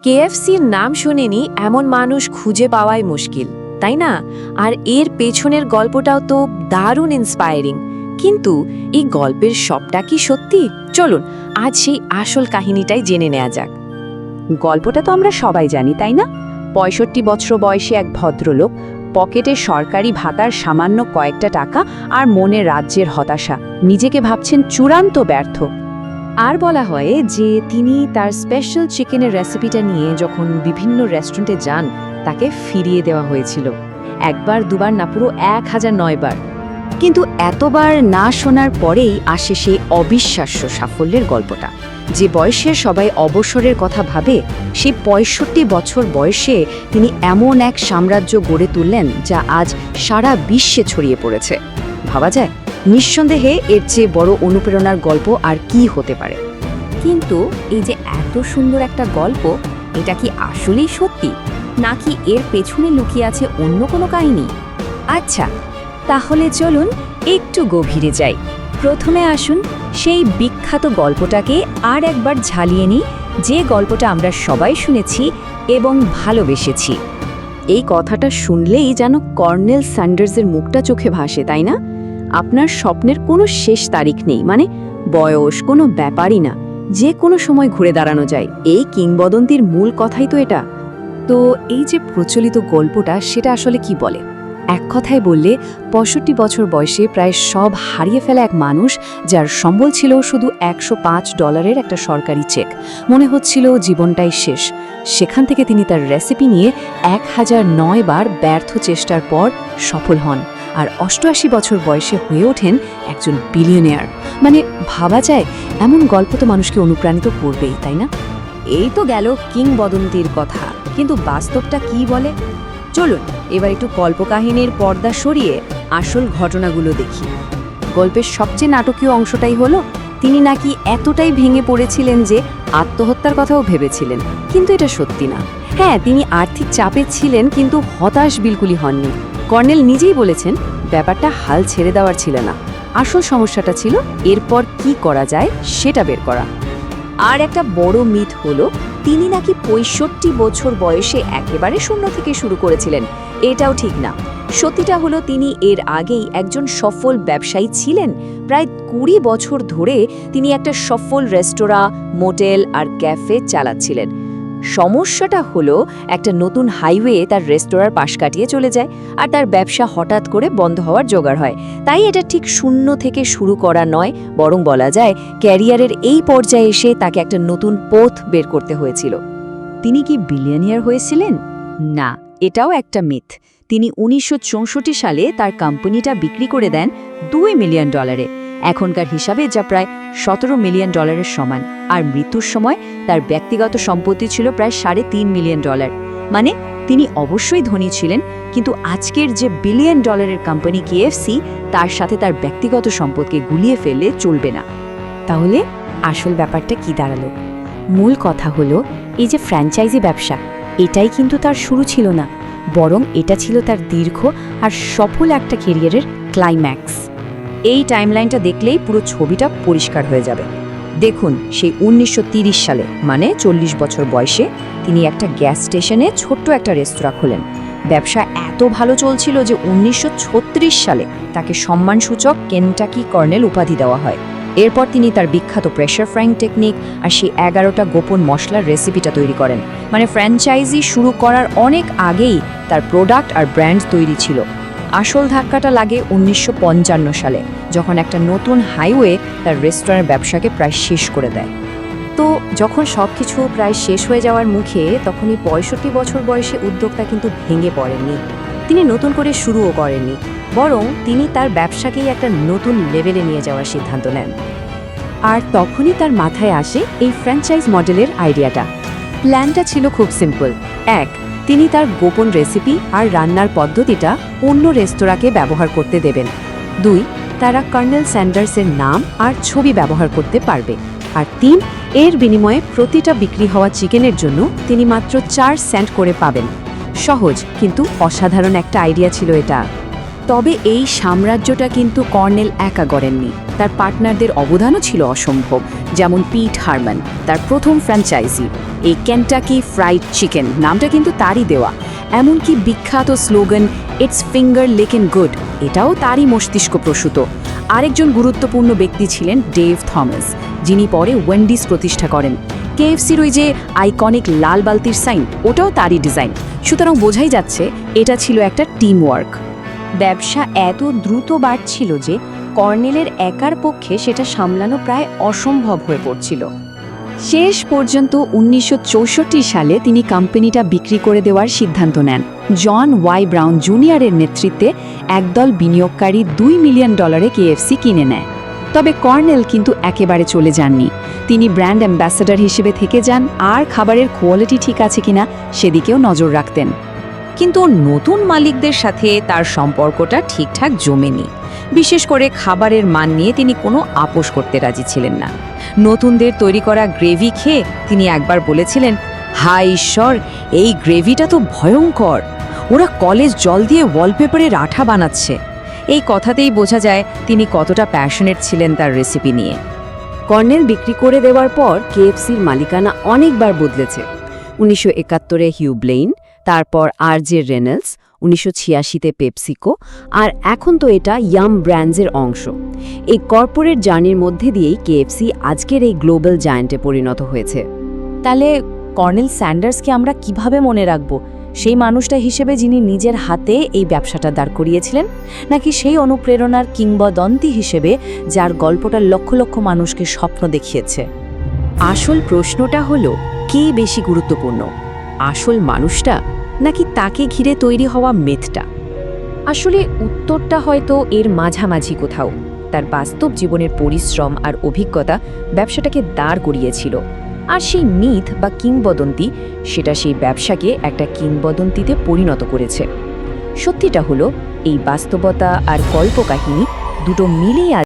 কেএফসির নাম শোনেনি এমন মানুষ খুঁজে পাওয়াই মুশকিল, তাই না? আর এর পেছনের গল্পটাও তো দারুণ ইন্সপায়ারিং। কিন্তু এই গল্পের সবটা কি সত্যি? চলুন আজ সেই আসল কাহিনীটাই জেনে নেওয়া যাক। গল্পটা তো আমরা সবাই জানি, তাই না? ৬৫ বছর বয়সী এক ভদ্রলোক, পকেটে সরকারি ভাতার সামান্য কয়েকটা টাকা আর মনে রাজ্যের হতাশা, নিজেকে ভাবছেন চূড়ান্ত ব্যর্থ। আর বলা হয় যে তিনি তার স্পেশাল চিকেনের রেসিপিটা নিয়ে যখন বিভিন্ন রেস্টুরেন্টে যান, তাকে ফিরিয়ে দেওয়া হয়েছিল। একবার দুবার না, পুরো ১০০৯ বার। কিন্তু এতবার না শোনার পরেই আসে সেই অবিশ্বাস্য সাফল্যের গল্পটা। যে বয়সে সবাই অবসরের কথা ভাবে, সেই ৬৫ বছর বয়সে তিনি এমন এক সাম্রাজ্য গড়ে তুললেন যা আজ সারা বিশ্বে ছড়িয়ে পড়েছে। ভাবা যায়, নিঃসন্দেহে এর চেয়ে বড় অনুপ্রেরণার গল্প আর কি হতে পারে। কিন্তু এই যে এত সুন্দর একটা গল্প, এটা কি আসলেই সত্যি, নাকি এর পেছনে লুকিয়ে আছে অন্য কোনো কাহিনী? আচ্ছা, তাহলে চলুন একটু গভীরে যাই। প্রথমে আসুন সেই বিখ্যাত গল্পটাকে আর একবার ঝালিয়ে নিই, যে গল্পটা আমরা সবাই শুনেছি এবং ভালোবেসেছি। এই কথাটা শুনলেই যেন কর্নেল স্যান্ডার্সের মুখটা চোখে ভাসে, তাই না? আপনার স্বপ্নের কোনো শেষ তারিখ নেই, মানে বয়স কোনো ব্যাপারই না, যে কোনো সময় ঘুরে দাঁড়ানো যায়। এই কিংবদন্তির মূল কথাই তো এটা। তো এই যে প্রচলিত গল্পটা, সেটা আসলে কি বলে? এক কথায় বললে, ৬৫ বছর বয়সে প্রায় সব হারিয়ে ফেলা এক মানুষ, যার সম্বল ছিল শুধু $১০৫ একটা সরকারি চেক। মনে হচ্ছিল জীবনটাই শেষ। সেখান থেকে তিনি তার রেসিপি নিয়ে ১০০৯ বার ব্যর্থ চেষ্টার পর সফল হন, আর ৮৮ বছর বয়সে হয়ে ওঠেন একজন বিলিয়নিয়ার। মানে ভাবা যায়, এমন গল্প তো মানুষকে অনুপ্রাণিত করবেই, তাই না? এই তো গেল কিংবদন্তির কথা, কিন্তু বাস্তবটা কি বলে? চলুন এবার একটু কল্পকাহিনীর পর্দা সরিয়ে আসল ঘটনাগুলো দেখি। গল্পের সবচেয়ে নাটকীয় অংশটাই হলো, তিনি নাকি এতটাই ভেঙে পড়েছিলেন যে আত্মহত্যার কথাও ভেবেছিলেন। কিন্তু এটা সত্যি না। হ্যাঁ, তিনি আর্থিক চাপে ছিলেন, কিন্তু হতাশ বিলকুলই হননি। কর্নেল নিজেই বলেছেন, ব্যাপারটা হাল ছেড়ে দেওয়ার ছিল না, আসল সমস্যাটা ছিল এরপর কি করা যায় সেটা বের করা। আর একটা বড় মিথ হলো, তিনি নাকি ৬৫ বছর বয়সে একেবারে শূন্য থেকে শুরু করেছিলেন। এটাও ঠিক না। সত্যিটা হলো, তিনি এর আগেই একজন সফল ব্যবসায়ী ছিলেন। প্রায় ২০ বছর ধরে তিনি একটা সফল রেস্তোরাঁ, মোটেল আর ক্যাফে চালাচ্ছিলেন। সমস্যাটা হলো, একটা নতুন হাইওয়ে তার রেস্তোরাঁর পাশ কাটিয়ে চলে যায়, আর তার ব্যবসা হঠাৎ করে বন্ধ হওয়ার জোগাড় হয়। তাই এটা ঠিক শূন্য থেকে শুরু করা নয়, বরং বলা যায় ক্যারিয়ারের এই পর্যায়ে এসে তাকে একটা নতুন পথ বের করতে হয়েছিল। তিনি কি বিলিয়নিয়ার হয়েছিলেন? না, এটাও একটা মিথ। তিনি ১৯৬৪ সালে তার কোম্পানিটা বিক্রি করে দেন $২ মিলিয়ন, এখনকার হিসাবে যা প্রায় $১৭ মিলিয়ন সমান। আর মৃত্যুর সময় তার ব্যক্তিগত সম্পত্তি ছিল প্রায় $৩.৫ মিলিয়ন। মানে তিনি অবশ্যই ধনী ছিলেন, কিন্তু আজকের যে $1 বিলিয়ন কোম্পানি কেএফসি, তার সাথে তার ব্যক্তিগত সম্পদকে গুলিয়ে ফেললে চলবে না। তাহলে আসল ব্যাপারটা কি দাঁড়ালো? মূল কথা হলো, এই যে ফ্র্যাঞ্চাইজি ব্যবসা, এটাই কিন্তু তার শুরু ছিল না, বরং এটা ছিল তার দীর্ঘ আর সফল একটা ক্যারিয়ারের ক্লাইম্যাক্স। এই টাইমলাইনটা দেখলেই পুরো ছবিটা পরিষ্কার হয়ে যাবে। দেখুন, সেই ১৯৩০ সালে, মানে ৪০ বছর বয়সে, তিনি একটা গ্যাস স্টেশনে ছোট্ট একটা রেস্তোরাঁ খোলেন। ব্যবসা এত ভালো চলছিল যে ১৯৩৬ সালে তাকে সম্মানসূচক কেনটাকি কর্নেল উপাধি দেওয়া হয়। এরপর তিনি তার বিখ্যাত প্রেশার ফ্রাইং টেকনিক আর সেই ১১টা গোপন মশলার রেসিপিটা তৈরি করেন। মানে ফ্র্যাঞ্চাইজি শুরু করার অনেক আগেই তার প্রোডাক্ট আর ব্র্যান্ড তৈরি ছিল। আসল ধাক্কাটা লাগে ১৯৫৫ সালে, যখন একটা নতুন হাইওয়ে তার রেস্টুরেন্টের ব্যবসাকে প্রায় শেষ করে দেয়। তো যখন সবকিছু প্রায় শেষ হয়ে যাওয়ার মুখে, তখনই ৬৫ বছর বয়সে উদ্যোক্তা কিন্তু ভেঙে পড়েননি। তিনি নতুন করে শুরুও করেননি, বরং তিনি তার ব্যবসাকেই একটা নতুন লেভেলে নিয়ে যাওয়ার সিদ্ধান্ত নেন। আর তখনই তার মাথায় আসে এই ফ্র্যাঞ্চাইজ মডেলের আইডিয়াটা। প্ল্যানটা ছিল খুব সিম্পল। ১, তিনি তার গোপন রেসিপি আর রান্নার পদ্ধতিটা অন্য রেস্তোরাঁকে ব্যবহার করতে দেবেন। ২, তারা কর্নেল স্যান্ডার্সের নাম আর ছবি ব্যবহার করতে পারবে। আর ৩, এর বিনিময়ে প্রতিটা বিক্রি হওয়া চিকেনের জন্য তিনি মাত্র ৪ সেন্ট করে পাবেন। সহজ কিন্তু অসাধারণ একটা আইডিয়া ছিল এটা। তবে এই সাম্রাজ্যটা কিন্তু কর্নেল একা গড়েননি, তার পার্টনারদের অবদানও ছিল অসম্ভব। যেমন পিট হারম্যান, তার প্রথম ফ্র্যাঞ্চাইজি। এই কেন্টাকি ফ্রাইড চিকেন নামটা কিন্তু তারই দেওয়া। এমনকি বিখ্যাত স্লোগান ইটস ফিঙ্গার লিকেন গুড এটাও তারই মস্তিষ্কপ্রসূত। আরেকজন গুরুত্বপূর্ণ ব্যক্তি ছিলেন ডেভ থমাস, যিনি পরে ওয়েন্ডিস প্রতিষ্ঠা করেন। কেএফসির ওই যে আইকনিক লাল বালতির সাইন ওটাও তারই ডিজাইন। সুতরাং বোঝাই যাচ্ছে এটা ছিল একটা টিম ওয়ার্ক। ব্যবসা এত দ্রুত বাড়ছিল যে কর্নেলের একার পক্ষে সেটা সামলানো প্রায় অসম্ভব হয়ে পড়ছিল। শেষ পর্যন্ত 1964 সালে তিনি কোম্পানিটা বিক্রি করে দেওয়ার সিদ্ধান্ত নেন। জন ওয়াই ব্রাউন জুনিয়রের নেতৃত্বে একদল বিনিয়োগকারী $2 মিলিয়ন কেএফসি কিনে নেয়। তবে কর্নেল কিন্তু একেবারে চলে যাননি। তিনি ব্র্যান্ড অ্যাম্বাসেডর হিসেবে থেকে যান আর খাবারের কোয়ালিটি ঠিক আছে কিনা সেদিকেও নজর রাখতেন। কিন্তু নতুন মালিকদের সাথে তার সম্পর্কটা ঠিকঠাক জমেনি। বিশেষ করে খাবারের মান নিয়ে তিনি কোনো আপোষ করতে রাজি ছিলেন না। নতুনদের তৈরি করা গ্রেভি খেয়ে তিনি একবার বলেছিলেন, হায় ঈশ্বর, এই গ্রেভিটা তো ভয়ঙ্কর, ওরা কলেজ জল দিয়ে ওয়ালপেপারের আঠা বানাচ্ছে। এই কথাতেই বোঝা যায় তিনি কতটা প্যাশনেট ছিলেন তার রেসিপি নিয়ে। কর্নেল বিক্রি করে দেওয়ার পর কেএফসির মালিকানা অনেকবার বদলেছে। 1971-এ হিউ ব্লেইন, তারপর আর.জে. রেনল্ডস, 1986-তে পেপসিকো, আর এখন তো এটা ইয়াম ব্র্যান্ডসের অংশ। এই কর্পোরেট জার্নির মধ্যে দিয়েই কেএফসি আজকের এই গ্লোবাল জায়ান্টে পরিণত হয়েছে। তাহলে কর্নেল স্যান্ডার্সকে আমরা কিভাবে মনে রাখব? সেই মানুষটা হিসেবে যিনি নিজের হাতে এই ব্যবসাটা দাঁড় করিয়েছিলেন, নাকি সেই অনুপ্রেরণার কিংবদন্তি হিসেবে যার গল্পটা লক্ষ লক্ষ মানুষকে স্বপ্ন দেখিয়েছে? আসল প্রশ্নটা হলো, কে বেশি গুরুত্বপূর্ণ, আসল মানুষটা নাকি তাকে ঘিরে তৈরি হওয়া মিথটা? আসলে উত্তরটা হয়তো এর মাঝামাঝি কোথাও। তার বাস্তব জীবনের পরিশ্রম আর অভিজ্ঞতা ব্যবসাটাকে দাঁড় করিয়েছিল, আর সেই মিথ বা কিংবদন্তি সেটা সেই ব্যবসাকে একটা কিংবদন্তিতে পরিণত করেছে। সত্যিটা হলো, এই বাস্তবতা আর কল্পকাহিনী দুটো মিলেই